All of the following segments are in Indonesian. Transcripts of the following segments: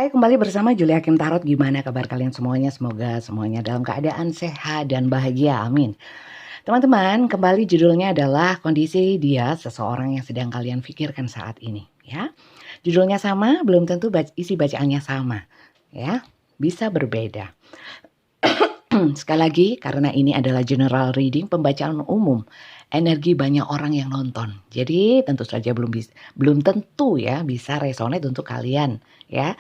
Hai, kembali bersama Julia Kim Tarot. Gimana kabar kalian semuanya? Semoga semuanya dalam keadaan sehat dan bahagia. Amin. Teman-teman, kembali judulnya adalah kondisi dia seseorang yang sedang kalian pikirkan saat ini. Ya, judulnya sama, belum tentu isi bacaannya sama. Ya, bisa berbeda. Sekali lagi, karena ini adalah general reading, pembacaan umum, energi banyak orang yang nonton. Jadi tentu saja belum tentu ya bisa resonate untuk kalian ya.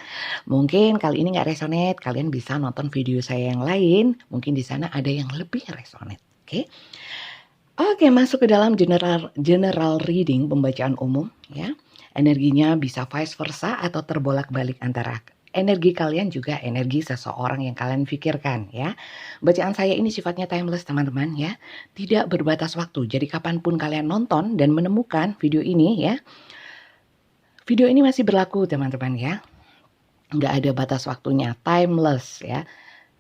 Mungkin kali ini nggak resonate, kalian bisa nonton video saya yang lain. Mungkin di sana ada yang lebih resonate. Oke, masuk ke dalam general reading, pembacaan umum ya. Energinya bisa vice versa atau terbolak-balik antara energi kalian juga energi seseorang yang kalian pikirkan ya. Bacaan saya ini sifatnya timeless teman-teman ya. Tidak berbatas waktu. Jadi kapanpun kalian nonton dan menemukan video ini ya. Video ini masih berlaku teman-teman ya. Nggak ada batas waktunya. Timeless ya.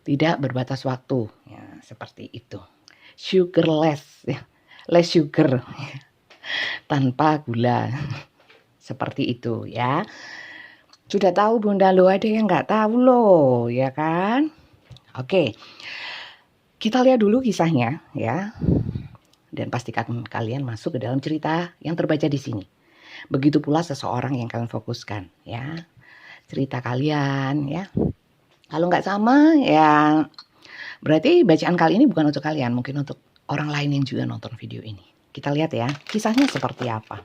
Tidak berbatas waktu. Ya, seperti itu. Sugarless ya. Less sugar. Tanpa gula. Seperti itu ya. Sudah tahu Bunda lo, ada yang nggak tahu loh, ya kan? Oke, kita lihat dulu kisahnya ya. Dan pastikan kalian masuk ke dalam cerita yang terbaca di sini. Begitu pula seseorang yang kalian fokuskan ya. Cerita kalian ya. Kalau nggak sama ya berarti bacaan kali ini bukan untuk kalian. Mungkin untuk orang lain yang juga nonton video ini. Kita lihat ya, kisahnya seperti apa.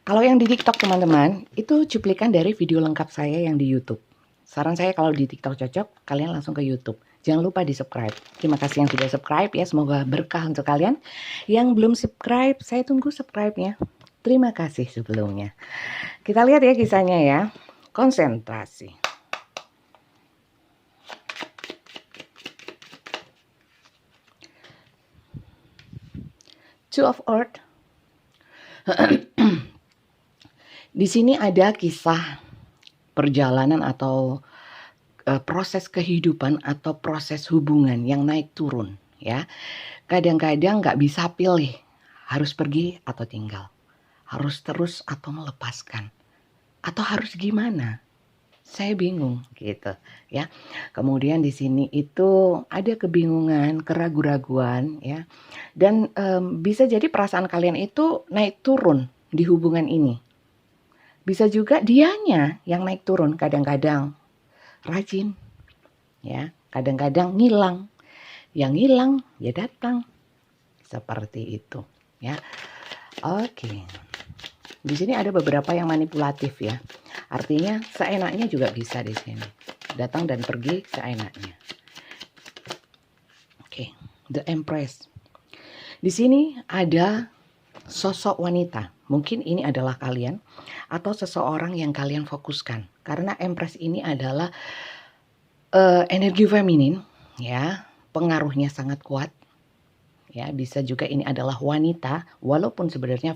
Kalau yang di TikTok teman-teman, itu cuplikan dari video lengkap saya yang di YouTube. Saran saya kalau di TikTok cocok, kalian langsung ke YouTube. Jangan lupa di subscribe. Terima kasih yang sudah subscribe ya, semoga berkah untuk kalian. Yang belum subscribe, saya tunggu subscribe-nya. Terima kasih sebelumnya. Kita lihat ya kisahnya ya. Konsentrasi. Two of Earth. Di sini ada kisah perjalanan atau proses kehidupan atau proses hubungan yang naik turun ya. Kadang-kadang nggak bisa pilih harus pergi atau tinggal, harus terus atau melepaskan, atau harus gimana. Saya bingung gitu ya. Kemudian di sini itu ada kebingungan, keraguan-raguan ya. Dan bisa jadi perasaan kalian itu naik turun di hubungan ini. Bisa juga dianya yang naik turun, kadang-kadang rajin ya, kadang-kadang ngilang. Yang ngilang ya datang. Seperti itu ya. Oke. Di sini ada beberapa yang manipulatif ya. Artinya seenaknya juga bisa di sini. Datang dan pergi seenaknya. Oke, The Empress. Di sini ada sosok wanita. Mungkin ini adalah kalian atau seseorang yang kalian fokuskan. Karena Empress ini adalah energi feminin ya, pengaruhnya sangat kuat. Ya, bisa juga ini adalah wanita walaupun sebenarnya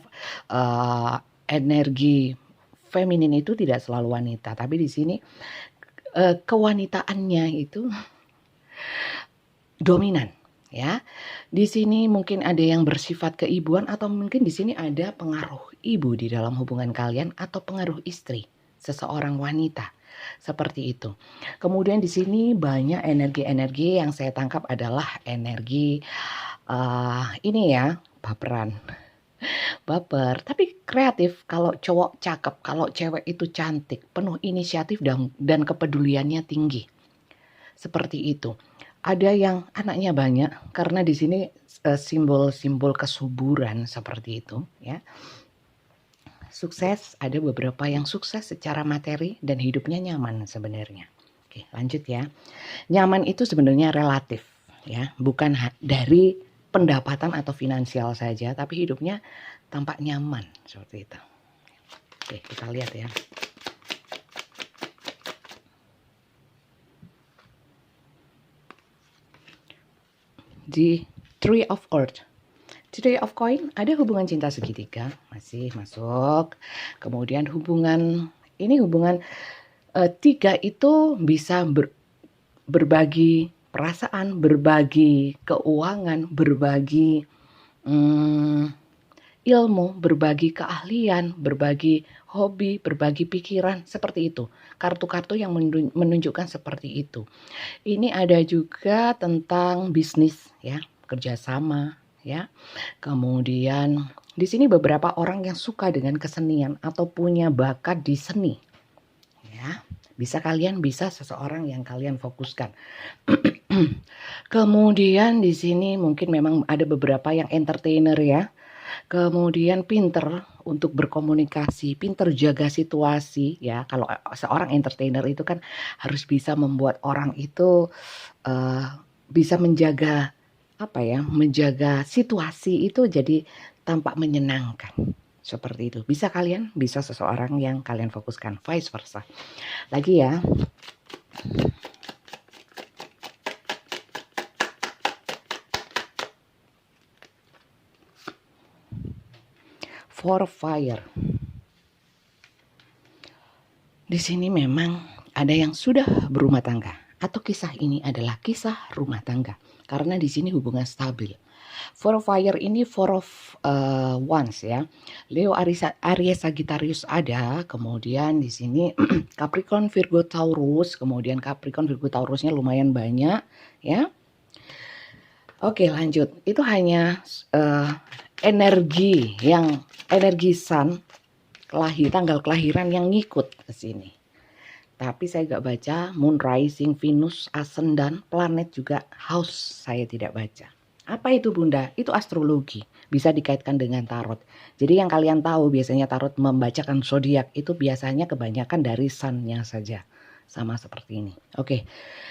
energi feminin itu tidak selalu wanita, tapi di sini kewanitaannya itu dominan. Ya, di sini mungkin ada yang bersifat keibuan atau mungkin di sini ada pengaruh ibu di dalam hubungan kalian atau pengaruh istri, seseorang wanita seperti itu. Kemudian di sini banyak energi-energi yang saya tangkap adalah energi ini ya, baper, tapi kreatif. Kalau cowok cakep, kalau cewek itu cantik, penuh inisiatif dan kepeduliannya tinggi. Seperti itu. Ada yang anaknya banyak karena di sini simbol-simbol kesuburan seperti itu ya. Sukses, ada beberapa yang sukses secara materi dan hidupnya nyaman sebenarnya. Oke, lanjut ya. Nyaman itu sebenarnya relatif ya, bukan dari pendapatan atau finansial saja, tapi hidupnya tampak nyaman seperti itu. Oke, kita lihat ya. Di Three of Earth, Three of Coin, ada hubungan cinta segitiga masih masuk. Kemudian hubungan tiga itu bisa berbagi perasaan, berbagi keuangan, berbagi ilmu, berbagi keahlian, berbagi hobi, berbagi pikiran, seperti itu. Kartu-kartu yang menunjukkan seperti itu. Ini ada juga tentang bisnis ya, kerjasama ya. Kemudian di sini beberapa orang yang suka dengan kesenian atau punya bakat di seni ya. Bisa seseorang yang kalian fokuskan. Kemudian di sini mungkin memang ada beberapa yang entertainer ya. Kemudian pinter untuk berkomunikasi, pinter jaga situasi ya. Kalau seorang entertainer itu kan harus bisa membuat orang itu bisa menjaga menjaga situasi itu jadi tampak menyenangkan. Seperti itu. Bisa seseorang yang kalian fokuskan, vice versa. Lagi ya. For fire. Di sini memang ada yang sudah berumah tangga atau kisah ini adalah kisah rumah tangga karena di sini hubungan stabil. For fire ini four of wands ya. Leo, Aries, Sagittarius ada, kemudian di sini Capricorn, Virgo, Taurus, kemudian Capricorn, Virgo, Taurusnya lumayan banyak ya. Oke, lanjut. Itu hanya energi sun, tanggal kelahiran yang ngikut ke sini. Tapi saya gak baca moon rising, Venus, ascendant, planet juga house saya tidak baca. Apa itu Bunda? Itu astrologi. Bisa dikaitkan dengan tarot. Jadi yang kalian tahu biasanya tarot membacakan zodiak itu biasanya kebanyakan dari sun-nya saja. Sama seperti ini. Oke.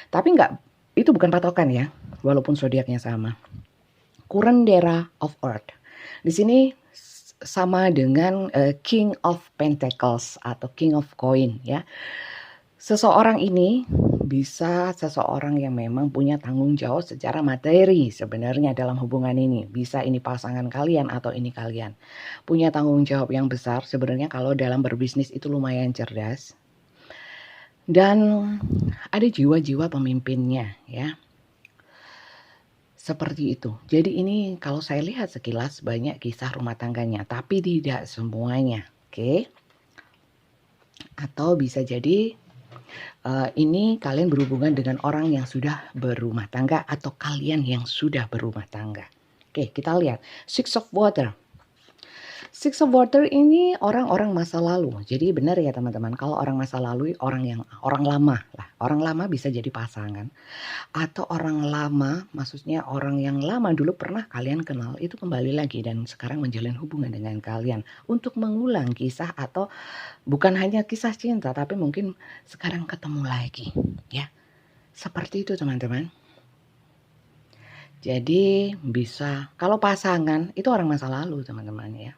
Tapi itu bukan patokan ya. Walaupun zodiaknya sama. Curandera of Earth. Di sini sama dengan King of Pentacles atau King of Coin ya. Seseorang ini bisa seseorang yang memang punya tanggung jawab secara materi sebenarnya dalam hubungan ini. Bisa ini pasangan kalian atau ini kalian. Punya tanggung jawab yang besar sebenarnya kalau dalam berbisnis itu lumayan cerdas. Dan ada jiwa-jiwa pemimpinnya ya. Seperti itu. Jadi ini kalau saya lihat sekilas banyak kisah rumah tangganya. Tapi tidak semuanya. Oke. Atau bisa jadi ini kalian berhubungan dengan orang yang sudah berumah tangga atau kalian yang sudah berumah tangga. Oke, kita lihat. Six of Water. Six of Water ini orang-orang masa lalu. Jadi benar ya teman-teman, kalau orang masa lalu orang lama lah. Orang lama bisa jadi pasangan. Atau orang lama, maksudnya orang yang lama dulu pernah kalian kenal itu kembali lagi dan sekarang menjalin hubungan dengan kalian untuk mengulang kisah atau bukan hanya kisah cinta tapi mungkin sekarang ketemu lagi ya. Seperti itu teman-teman. Jadi bisa kalau pasangan itu orang masa lalu teman-teman ya.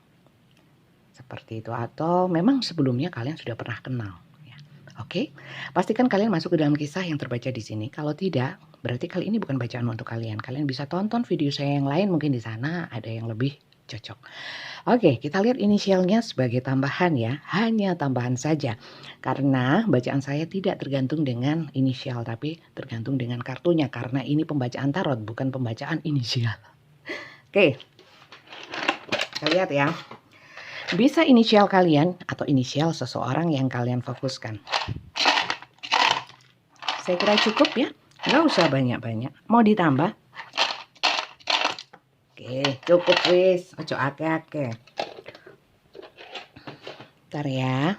Seperti itu atau memang sebelumnya kalian sudah pernah kenal ya. Oke. Pastikan kalian masuk ke dalam kisah yang terbaca di sini. Kalau tidak, berarti kali ini bukan bacaan untuk kalian. Kalian bisa tonton video saya yang lain mungkin di sana ada yang lebih cocok. Oke, kita lihat inisialnya sebagai tambahan ya. Hanya tambahan saja. Karena bacaan saya tidak tergantung dengan inisial tapi tergantung dengan kartunya karena ini pembacaan tarot bukan pembacaan inisial. Oke. Kita lihat ya. Bisa inisial kalian atau inisial seseorang yang kalian fokuskan. Saya kira cukup ya. Nggak usah banyak-banyak. Mau ditambah? Oke, cukup wis. Ojo ake-ake. Bentar ya.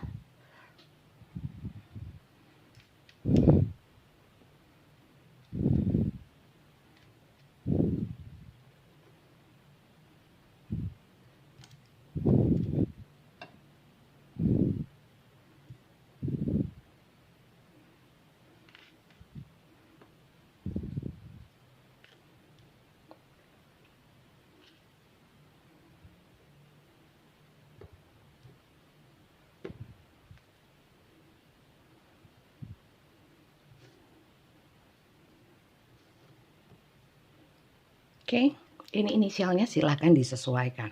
Oke, ini inisialnya silahkan disesuaikan.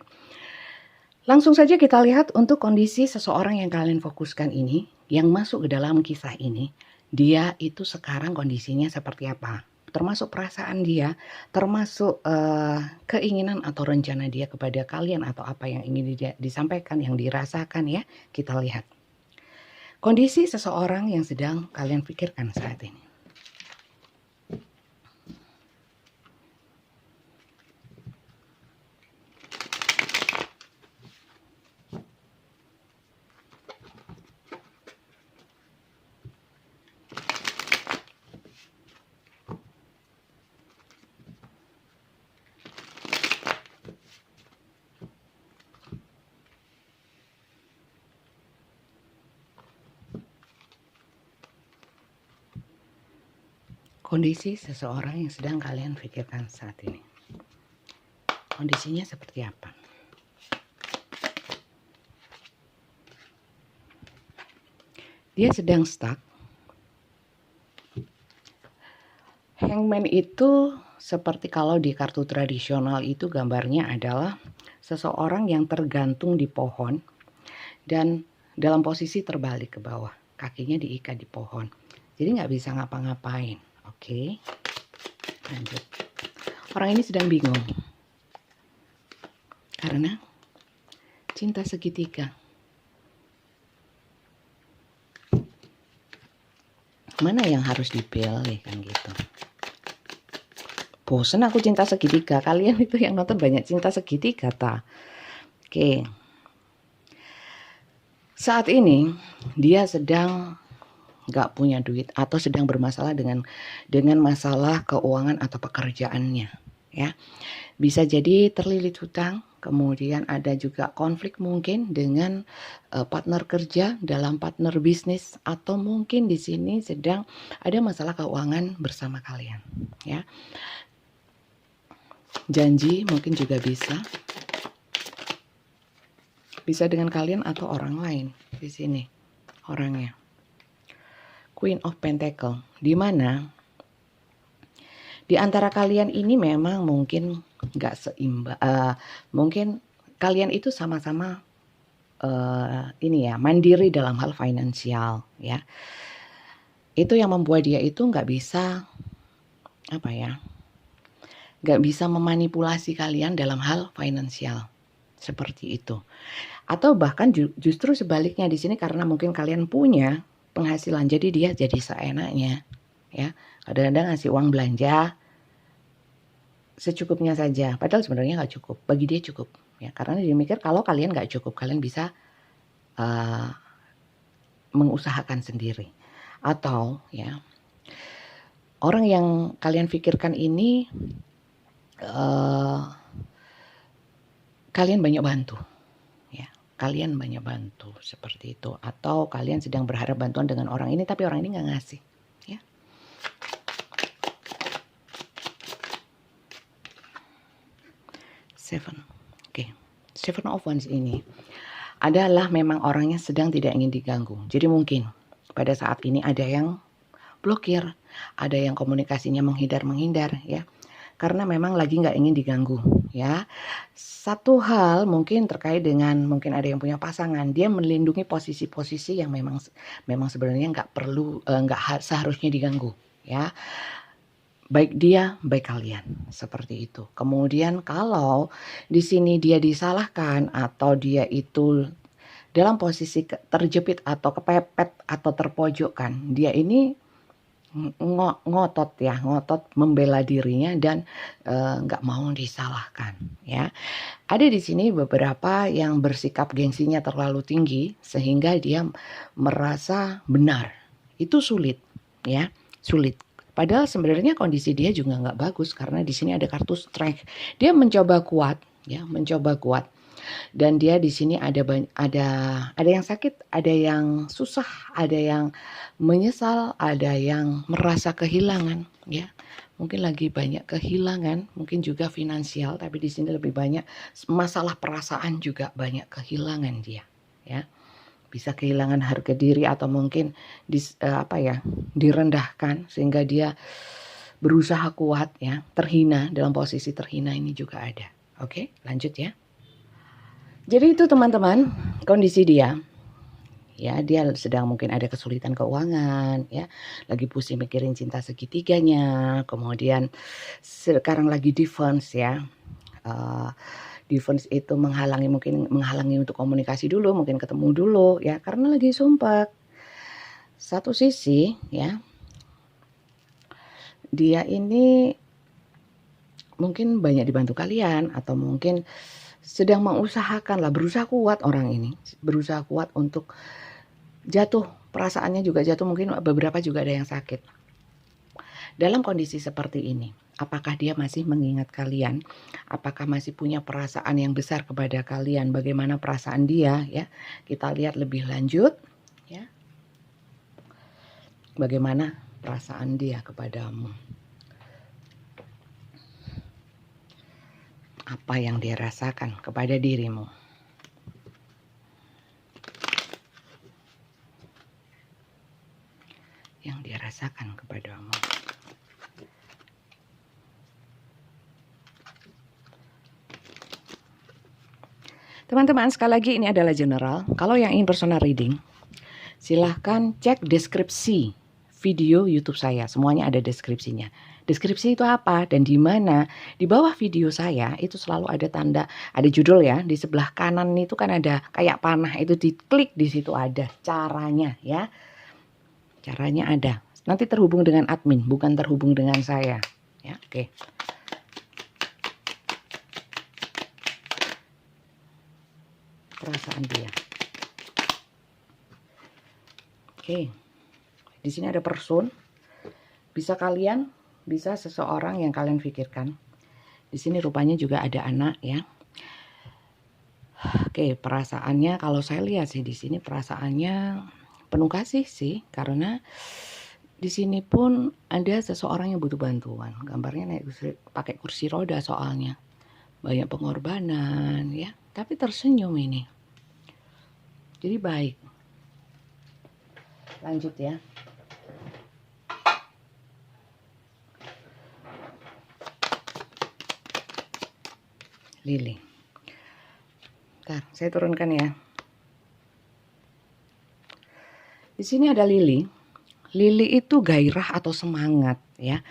Langsung saja kita lihat untuk kondisi seseorang yang kalian fokuskan ini, yang masuk ke dalam kisah ini, dia itu sekarang kondisinya seperti apa? Termasuk perasaan dia, termasuk keinginan atau rencana dia kepada kalian atau apa yang ingin disampaikan, yang dirasakan ya, kita lihat. Kondisi seseorang yang sedang kalian pikirkan saat ini. Kondisi seseorang yang sedang kalian pikirkan saat ini. Kondisinya seperti apa? Dia sedang stuck. Hangman itu seperti kalau di kartu tradisional itu gambarnya adalah seseorang yang tergantung di pohon dan dalam posisi terbalik ke bawah. Kakinya diikat di pohon. Jadi nggak bisa ngapa-ngapain. Oke, lanjut. Orang ini sedang bingung. Karena cinta segitiga. Mana yang harus dipilih kan gitu. Bosen aku cinta segitiga. Kalian itu yang nonton banyak cinta segitiga ta. Oke. Saat ini dia sedang nggak punya duit atau sedang bermasalah dengan masalah keuangan atau pekerjaannya, ya. Bisa jadi terlilit hutang, kemudian ada juga konflik mungkin dengan partner kerja dalam partner bisnis, atau mungkin di sini sedang ada masalah keuangan bersama kalian, ya. Janji mungkin juga bisa dengan kalian atau orang lain di sini orangnya. Queen of Pentacle, di mana di antara kalian ini memang mungkin nggak seimbang, mungkin kalian itu sama-sama ini ya, mandiri dalam hal finansial, ya. Itu yang membuat dia itu nggak bisa nggak bisa memanipulasi kalian dalam hal finansial seperti itu. Atau bahkan justru sebaliknya di sini, karena mungkin kalian punya penghasilan, jadi dia jadi seenaknya, ya. Kadang-kadang ngasih uang belanja secukupnya saja, padahal sebenarnya nggak cukup. Bagi dia cukup, ya, karena dia mikir kalau kalian nggak cukup, kalian bisa mengusahakan sendiri. Atau ya, orang yang kalian pikirkan ini kalian banyak bantu. Kalian banyak bantu seperti itu, atau kalian sedang berharap bantuan dengan orang ini tapi orang ini nggak ngasih, ya. Seven of Wands ini adalah memang orangnya sedang tidak ingin diganggu. Jadi mungkin pada saat ini ada yang blokir, ada yang komunikasinya menghindar, ya. Karena memang lagi nggak ingin diganggu, ya. Satu hal mungkin terkait dengan mungkin ada yang punya pasangan, dia melindungi posisi-posisi yang memang sebenarnya nggak perlu, nggak seharusnya diganggu, ya. Baik dia, baik kalian, seperti itu. Kemudian kalau di sini dia disalahkan atau dia itu dalam posisi terjepit atau kepepet atau terpojokkan, dia ini ngotot membela dirinya dan nggak mau disalahkan, ya. Ada di sini beberapa yang bersikap gengsinya terlalu tinggi sehingga dia merasa benar. Itu sulit, ya, sulit. Padahal sebenarnya kondisi dia juga nggak bagus karena di sini ada kartu strength. Dia mencoba kuat, ya, mencoba kuat. Dan dia di sini ada yang sakit, ada yang susah, ada yang menyesal, ada yang merasa kehilangan, ya. Mungkin lagi banyak kehilangan, mungkin juga finansial, tapi di sini lebih banyak masalah perasaan, juga banyak kehilangan dia, ya. Bisa kehilangan harga diri atau mungkin direndahkan sehingga dia berusaha kuat, ya, terhina, dalam posisi terhina ini juga ada. Oke, lanjut ya. Jadi itu teman-teman, kondisi dia. Ya, dia sedang mungkin ada kesulitan keuangan, ya. Lagi pusing mikirin cinta segitiganya, kemudian sekarang lagi defense, ya. Defense itu mungkin menghalangi untuk komunikasi dulu, mungkin ketemu dulu, ya, karena lagi sumpah. Satu sisi ya, dia ini mungkin banyak dibantu kalian, atau mungkin sedang mengusahakan lah, berusaha kuat orang ini, berusaha kuat untuk jatuh, perasaannya juga jatuh, mungkin beberapa juga ada yang sakit. Dalam kondisi seperti ini, apakah dia masih mengingat kalian? Apakah masih punya perasaan yang besar kepada kalian? Bagaimana perasaan dia ya? Kita lihat lebih lanjut ya. Bagaimana perasaan dia kepadamu? Apa yang dia rasakan kepada dirimu? Yang dia rasakan kepadamu. Teman-teman, sekali lagi ini adalah general. Kalau yang ingin personal reading, silahkan cek deskripsi video YouTube saya. Semuanya ada deskripsinya. Deskripsi itu apa dan di mana? Di bawah video saya itu selalu ada tanda, ada judul ya. Di sebelah kanan itu kan ada kayak panah, itu diklik, di situ ada caranya ya. Caranya ada. Nanti terhubung dengan admin, bukan terhubung dengan saya. Ya, oke. Perasaan dia. Oke. Di sini ada person. Bisa kalian, bisa seseorang yang kalian pikirkan. Di sini rupanya juga ada anak ya. Oke, perasaannya kalau saya lihat sih di sini perasaannya penuh kasih sih, karena di sini pun ada seseorang yang butuh bantuan. Gambarnya naik pakai kursi roda soalnya. Banyak pengorbanan ya, tapi tersenyum ini. Jadi baik. Lanjut ya. Lili. Bentar, saya turunkan ya. Di sini ada Lili. Lili itu gairah atau semangat ya.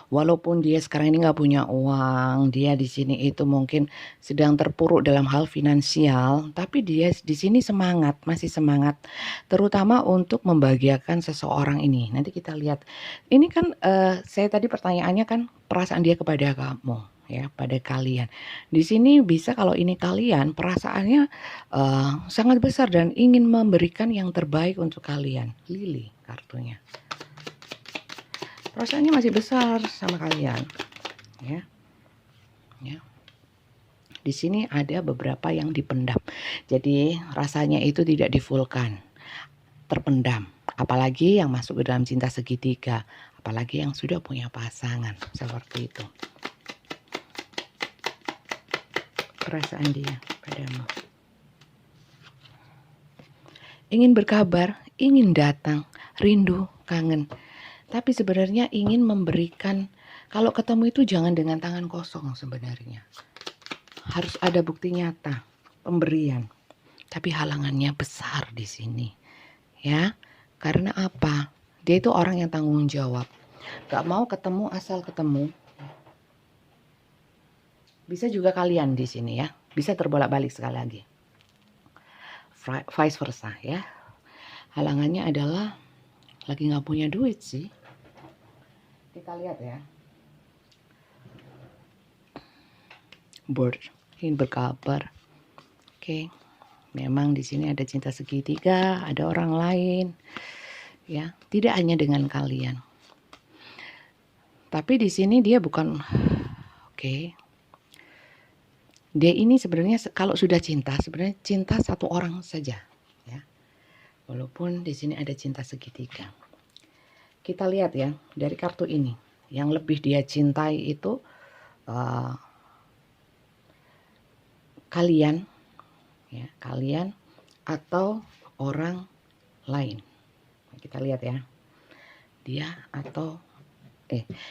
Walaupun dia sekarang ini nggak punya uang, dia di sini itu mungkin sedang terpuruk dalam hal finansial, tapi dia di sini semangat, masih semangat, terutama untuk membahagiakan seseorang ini. Nanti kita lihat. Ini kan saya tadi pertanyaannya kan perasaan dia kepada kamu ya, pada kalian. Di sini bisa kalau ini kalian perasaannya sangat besar dan ingin memberikan yang terbaik untuk kalian. Lili kartunya. Perasaannya masih besar sama kalian, ya. Ya. Di sini ada beberapa yang dipendam. Jadi rasanya itu tidak difulkan, terpendam. Apalagi yang masuk ke dalam cinta segitiga, apalagi yang sudah punya pasangan seperti itu. Perasaan dia padamu. Ingin berkabar, ingin datang, rindu, kangen. Tapi sebenarnya ingin memberikan, kalau ketemu itu jangan dengan tangan kosong sebenarnya. Harus ada bukti nyata, pemberian. Tapi halangannya besar di sini. Ya, karena apa? Dia itu orang yang tanggung jawab. Gak mau ketemu asal ketemu. Bisa juga kalian di sini ya. Bisa terbolak-balik sekali lagi. Vice versa ya. Halangannya adalah lagi gak punya duit sih. Kita lihat ya. Bird, ingin berkabar. Oke. Memang di sini ada cinta segitiga, ada orang lain. Ya, tidak hanya dengan kalian. Tapi di sini dia bukan oke. Dia ini sebenarnya kalau sudah cinta, sebenarnya cinta satu orang saja, ya. Walaupun di sini ada cinta segitiga. Kita lihat ya, dari kartu ini, yang lebih dia cintai itu kalian, ya, kalian atau orang lain. Kita lihat ya, dia atau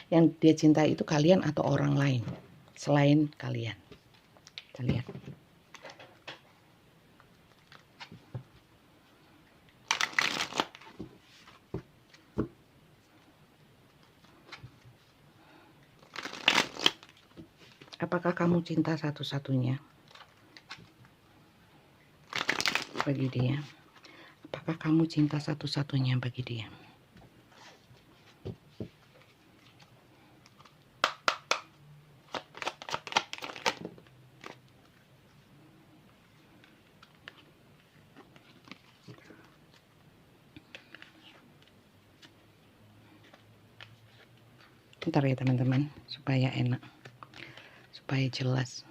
yang dia cintai itu kalian atau orang lain selain kalian. Kita lihat. Apakah kamu cinta satu-satunya bagi dia? Apakah kamu cinta satu-satunya bagi dia? Bentar ya teman-teman, supaya enak, supaya jelas.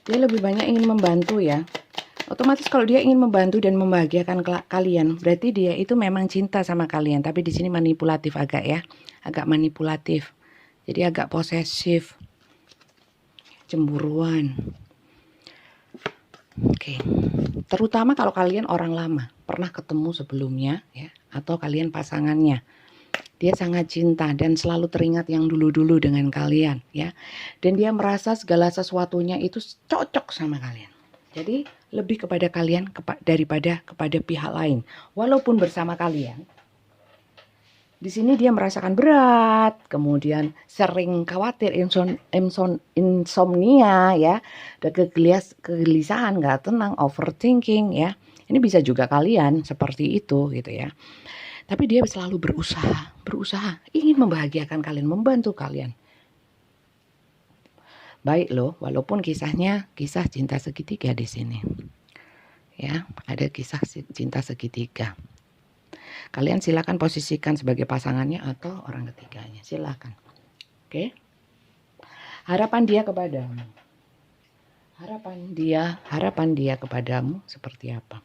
Dia lebih banyak ingin membantu ya. Otomatis kalau dia ingin membantu dan membahagiakan kalian, berarti dia itu memang cinta sama kalian. Tapi di sini manipulatif agak ya, agak manipulatif. Jadi agak posesif, cemburuan. Oke. Terutama kalau kalian orang lama, pernah ketemu sebelumnya ya, atau kalian pasangannya. Dia sangat cinta dan selalu teringat yang dulu-dulu dengan kalian ya. Dan dia merasa segala sesuatunya itu cocok sama kalian. Jadi lebih kepada kalian daripada kepada pihak lain. Walaupun bersama kalian, di sini dia merasakan berat, kemudian sering khawatir, insomnia ya, ada kegelisahan, nggak tenang, overthinking ya. Ini bisa juga kalian seperti itu gitu ya. Tapi dia selalu berusaha, ingin membahagiakan kalian, membantu kalian. Baik loh, walaupun kisahnya kisah cinta segitiga di sini. Ya, ada kisah cinta segitiga. Kalian silakan posisikan sebagai pasangannya atau orang ketiganya, silakan. Oke. Harapan dia kepadamu. Harapan dia kepadamu seperti apa?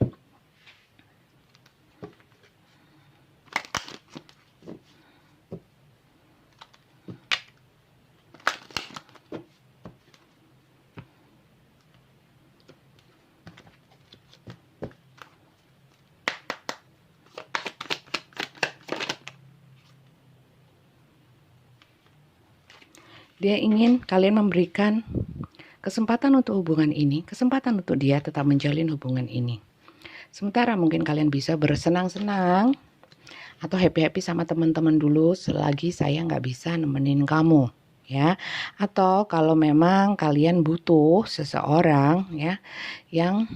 Dia ingin kalian memberikan kesempatan untuk hubungan ini, kesempatan untuk dia tetap menjalin hubungan ini. Sementara mungkin kalian bisa bersenang-senang atau happy-happy sama teman-teman dulu selagi saya nggak bisa nemenin kamu ya. Atau kalau memang kalian butuh seseorang ya yang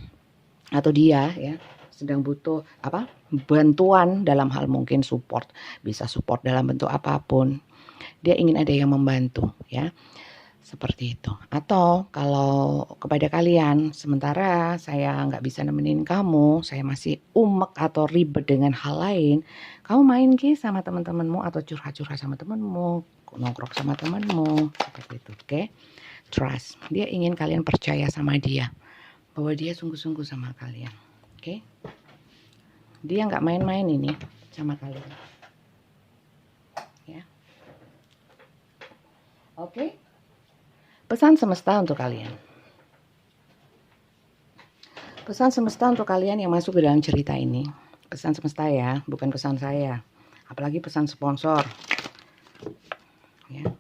atau dia ya sedang butuh bantuan dalam hal mungkin support, bisa support dalam bentuk apapun. Dia ingin ada yang membantu ya. Seperti itu. Atau kalau kepada kalian, sementara saya nggak bisa nemenin kamu, saya masih umek atau ribet dengan hal lain, kamu main sama teman-temanmu atau curhat-curhat sama temanmu, nongkrong sama temanmu, seperti itu, oke? Trust. Dia ingin kalian percaya sama dia, bahwa dia sungguh-sungguh sama kalian, oke? Dia nggak main-main ini sama kalian, ya. Oke? Pesan semesta untuk kalian. Pesan semesta untuk kalian yang masuk ke dalam cerita ini. Pesan semesta ya, bukan pesan saya. Apalagi pesan sponsor. Ya.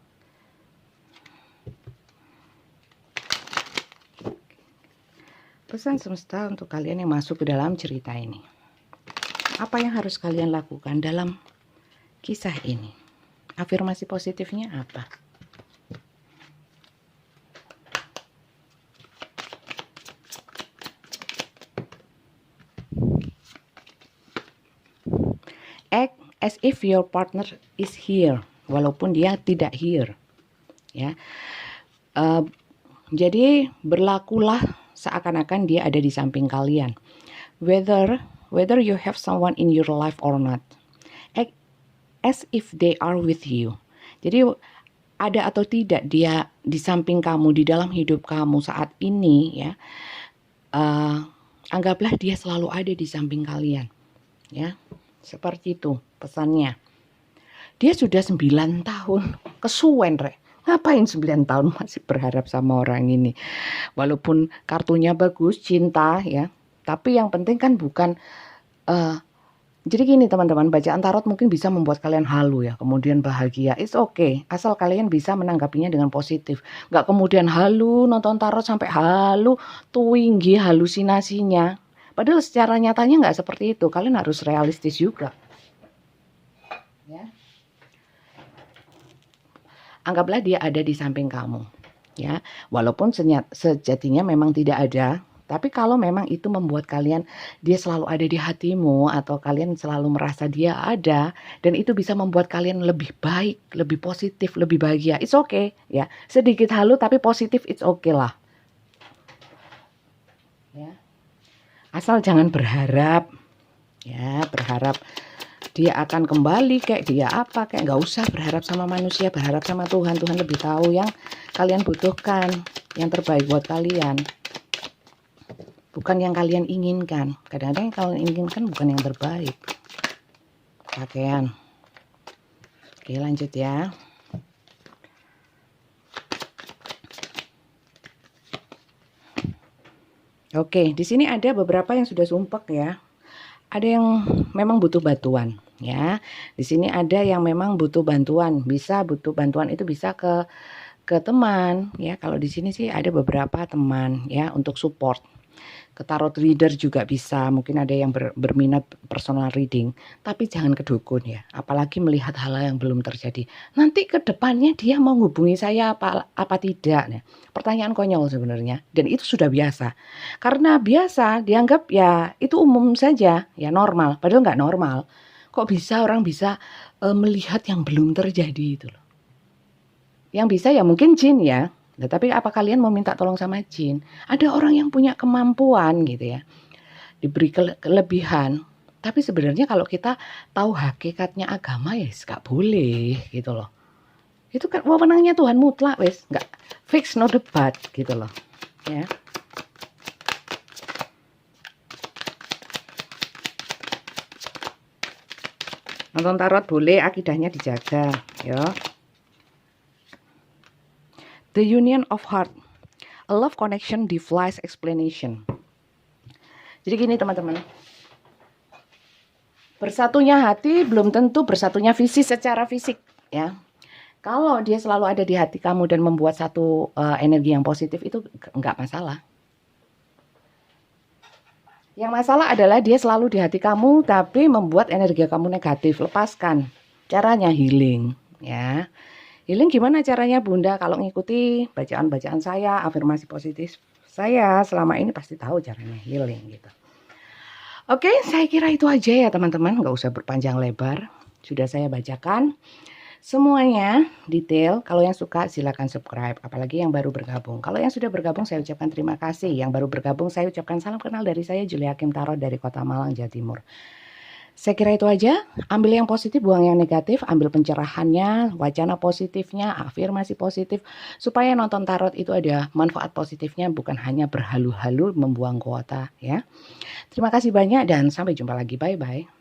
Pesan semesta untuk kalian yang masuk ke dalam cerita ini. Apa yang harus kalian lakukan dalam kisah ini? Afirmasi positifnya apa? Act as if your partner is here, walaupun dia tidak here, ya. Jadi berlakulah seakan-akan dia ada di samping kalian. Whether you have someone in your life or not, act as if they are with you. Jadi ada atau tidak dia di samping kamu, di dalam hidup kamu saat ini, ya. Anggaplah dia selalu ada di samping kalian, ya. Seperti itu pesannya. Dia sudah 9 tahun, kesuwen rek. Ngapain 9 tahun masih berharap sama orang ini? Walaupun kartunya bagus, cinta ya. Tapi yang penting kan bukan jadi gini teman-teman, bacaan tarot mungkin bisa membuat kalian halu ya, kemudian bahagia. It's okay, asal kalian bisa menanggapinya dengan positif. Nggak kemudian halu, nonton tarot sampai halu, tinggi halusinasinya. Padahal secara nyatanya nggak seperti itu. Kalian harus realistis juga. Ya. Anggaplah dia ada di samping kamu. Ya, walaupun sejatinya memang tidak ada. Tapi kalau memang itu membuat kalian, dia selalu ada di hatimu, atau kalian selalu merasa dia ada, dan itu bisa membuat kalian lebih baik, lebih positif, lebih bahagia. It's okay, ya. Sedikit halu tapi positif, it's okay lah. Ya. Asal jangan berharap, ya, berharap dia akan kembali kayak dia apa, kayak nggak usah berharap sama manusia, berharap sama Tuhan. Tuhan lebih tahu yang kalian butuhkan, yang terbaik buat kalian. Bukan yang kalian inginkan. Kadang-kadang yang kalian inginkan bukan yang terbaik. Pakaian. Oke, lanjut ya. Oke, di sini ada beberapa yang sudah sumpek ya. Ada yang memang butuh bantuan ya. Di sini ada yang memang butuh bantuan. Bisa butuh bantuan itu bisa ke teman ya. Kalau di sini sih ada beberapa teman ya untuk support. Ke tarot reader juga bisa, mungkin ada yang berminat personal reading, tapi jangan ke dukun ya, apalagi melihat hal yang belum terjadi. Nanti ke depannya dia mau hubungi saya apa tidak. Nah, pertanyaan konyol sebenarnya, dan itu sudah biasa. Karena biasa dianggap ya itu umum saja, ya normal, padahal nggak normal. Kok bisa orang bisa melihat yang belum terjadi itu loh. Yang bisa ya mungkin jin ya. Nah, tapi apa kalian mau minta tolong sama jin? Ada orang yang punya kemampuan gitu ya, diberi kelebihan. Tapi sebenarnya kalau kita tahu hakikatnya agama ya gak boleh gitu loh. Itu kan wewenangnya Tuhan mutlak wes, nggak fix, no debat gitu loh. Ya. Nonton tarot boleh, akidahnya dijaga, ya. The union of heart, a love connection defies explanation. Jadi gini teman-teman, bersatunya hati belum tentu bersatunya visi secara fisik ya. Kalau dia selalu ada di hati kamu dan membuat satu energi yang positif, itu nggak masalah. Yang masalah adalah dia selalu di hati kamu tapi membuat energi kamu negatif. Lepaskan. Caranya healing ya. Healing gimana caranya Bunda? Kalau ngikuti bacaan-bacaan saya, afirmasi positif saya selama ini pasti tahu caranya healing gitu. Oke, saya kira itu aja ya teman-teman. Nggak usah berpanjang lebar. Sudah saya bacakan semuanya detail. Kalau yang suka silakan subscribe. Apalagi yang baru bergabung. Kalau yang sudah bergabung saya ucapkan terima kasih. Yang baru bergabung saya ucapkan salam kenal dari saya Julia Kim Tarot dari Kota Malang, Jawa Timur. Saya kira itu aja, ambil yang positif, buang yang negatif, ambil pencerahannya, wacana positifnya, afirmasi positif, supaya nonton tarot itu ada manfaat positifnya, bukan hanya berhalu-halu membuang kuota ya. Terima kasih banyak dan sampai jumpa lagi, bye-bye.